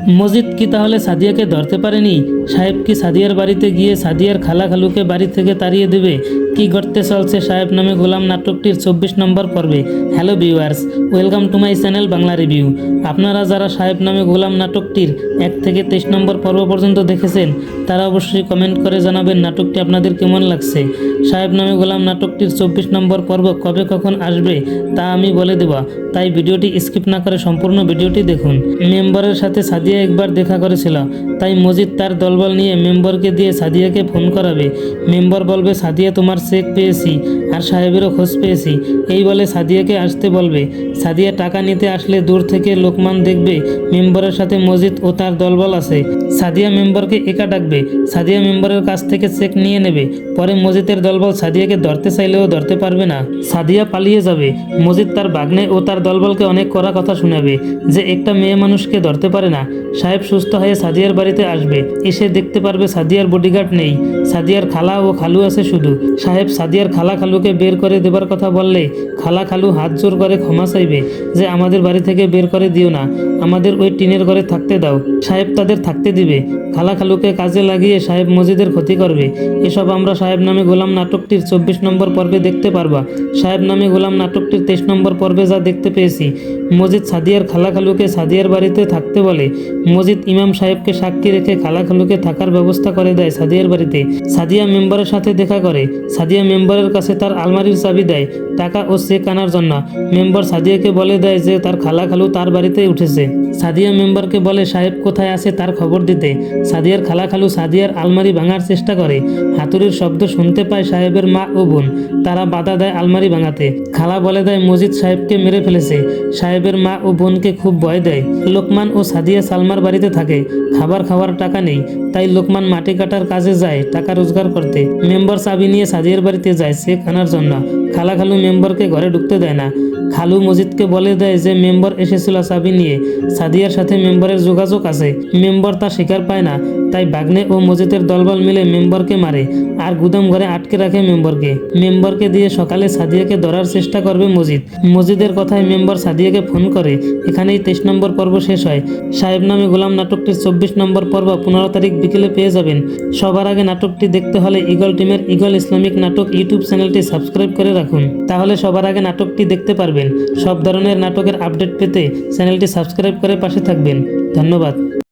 মজিদ কি তাহলে সাদিয়াকে ধরতে পারেনি? সাহেব কি সাদিয়ার বাড়িতে গিয়ে সাদিয়ার খালা খালুকে বাড়ি থেকে তাড়িয়ে দেবে? কি ঘটতে চলছে সাহেব নামে গোলাম নাটকটির 24 নম্বর পর্বে। Hello viewers, welcome to my channel Bangla review. আপনারা যারা সাহেব নামে গোলাম নাটকটির 1 থেকে 23 নম্বর পর্ব পর্যন্ত দেখেছেন তারা অবশ্যই কমেন্ট করে জানাবেন নাটকটি আপনাদের কেমন লাগছে। সাহেব নামে গোলাম নাটকটির 24 নম্বর পর্ব কবে কখন আসবে তা আমি বলে দেব, তাই ভিডিওটি স্কিপ না করে সম্পূর্ণ ভিডিওটি দেখুন। মেম্বারের সাথে সাদিয়া একবার দেখা করেছিল, তাই মজিদ তার দলবল নিয়ে মেম্বারকে দিয়ে সাদিয়াকে ফোন করাবে। মেম্বার বলবে সাদিয়া তোমার চেক পেয়েছি আর সাহেবেরও খোঁজ পেয়েছি, এই বলে সাদিয়াকে আসতে বলবে। সাদিয়া টাকা নিতে আসলে দূর থেকে লোকমান দেখবে মেম্বারের সাথে মজিদ ও তার দলবল আছে। সাদিয়া মেম্বারকে একা ডাকবে, সাদিয়া মেম্বারের কাছ থেকে চেক নিয়ে নেবে। পরে মজিদের দলবল সাদিয়াকে ধরতে চাইলেও ধরতে পারবে না, সাদিয়া পালিয়ে যাবে। মজিদ তার বাগ্নে ও তার দলবলকে অনেক কড়া কথা শোনাবে যে একটা মেয়ে মানুষকে ধরতে পারে না। সাহেব সুস্থ হয়ে সাদিয়ার বাড়িতে আসবে, এসে দেখতে পারবে সাদিয়ার বডিগার্ড নেই, সাদিয়ার খালা ও খালু আছে শুধু। সাহেব সাদিয়ার খালা খালুকে বের করে দেবার কথা বললে খালা খালু হাত জোর করে ক্ষমা চাইবে যে আমাদের বাড়ি থেকে বের করে দিও না, আমাদের ওই টিনের ঘরে থাকতে দাও। সাহেব তাদের থাকতে দিবে। খালা খালুকে কাজে লাগিয়ে সাহেব মজিদের ক্ষতি করবে। এসব আমরা সাহেব নামে গোলাম নাটকটির 24 নম্বর পর্বে দেখতে পারবা। সাহেব নামে গোলাম নাটকটির 23 নম্বর পর্বে যা দেখতে পেয়েছি, মজিদ সাদিয়ার খালা খালুকে সাদিয়ার বাড়িতে থাকতে বলে। মজিদ ইমাম সাহেবকে সাক্ষী রেখে খালা খালুকে থাকার ব্যবস্থা করে দেয় সাদিয়ার বাড়িতে। সাদিয়া মেম্বারের সাথে দেখা করে, সাদিয়া মেম্বারের কাছে তার আলমারির চাবি দেয় টাকা ও চেক আনার জন্য। মেম্বার সাদিয়াকে বলে দেয় যে তার খালা খালু তার বাড়িতে উঠেছে। সাদিয়া মেম্বারকে বলে সাহেব কোথায় আছে তার খবর দিতে। সাদিয়ার খালা খালু সাদিয়ার আলমারি ভাঙার চেষ্টা করে, হাতুড়ির শব্দ শুনতে পায় সাহেবের মা ও বোন, তারা বাধা দেয় আলমারি ভাঙাতে। খালা বলে দেয় মজিদ সাহেবকে মেরে ফেলেছে। সাহেবের মা ও বোনকে খুব ভয় দেয়। লোকমান ও সাদিয়া সালমার বাড়িতে থাকে, খাবার খাওয়ার টাকা নেই, তাই লোকমান মাটি কাটার কাজে যায় টাকা রোজগার করতে। মেম্বার চাবি নিয়ে সাদিয়ার বাড়িতে যায় চেক আনার জন্য। খালা খালু মেম্বারকে ঘরে ঢুকতে দেয় না। খালু মজিদকে বলে দেয় যে মেম্বার এসেছিল চাবি নিয়ে, সাদিয়ার সাথে মেম্বারের যোগাযোগ আছে। মেম্বার তা স্বীকার পায় না, তাই বাগ্নে ও মজিদের দলবল মিলে মেম্বারকে মারে আর গুদাম ঘরে আটকে রাখে মেম্বারকে দিয়ে সকালে সাদিয়াকে ধরার চেষ্টা করবে মজিদ। মজিদের কথায় মেম্বার সাদিয়াকে ফোন করে। এখানেই 23 নম্বর পর্ব শেষ হয়। সাহেব নামে গোলাম নাটকটির 24 নম্বর পর্ব 15 তারিখ বিকেলে পেয়ে যাবেন। সবার আগে নাটকটি দেখতে হলে ইগল টিমের ইগল ইসলামিক নাটক ইউটিউব চ্যানেলটি সাবস্ক্রাইব করে রাখুন, তাহলে সবার আগে নাটকটি দেখতে পারবেন। সব ধরনের নাটকের আপডেট পেতে চ্যানেলটি সাবস্ক্রাইব করে পাশে থাকবেন। ধন্যবাদ।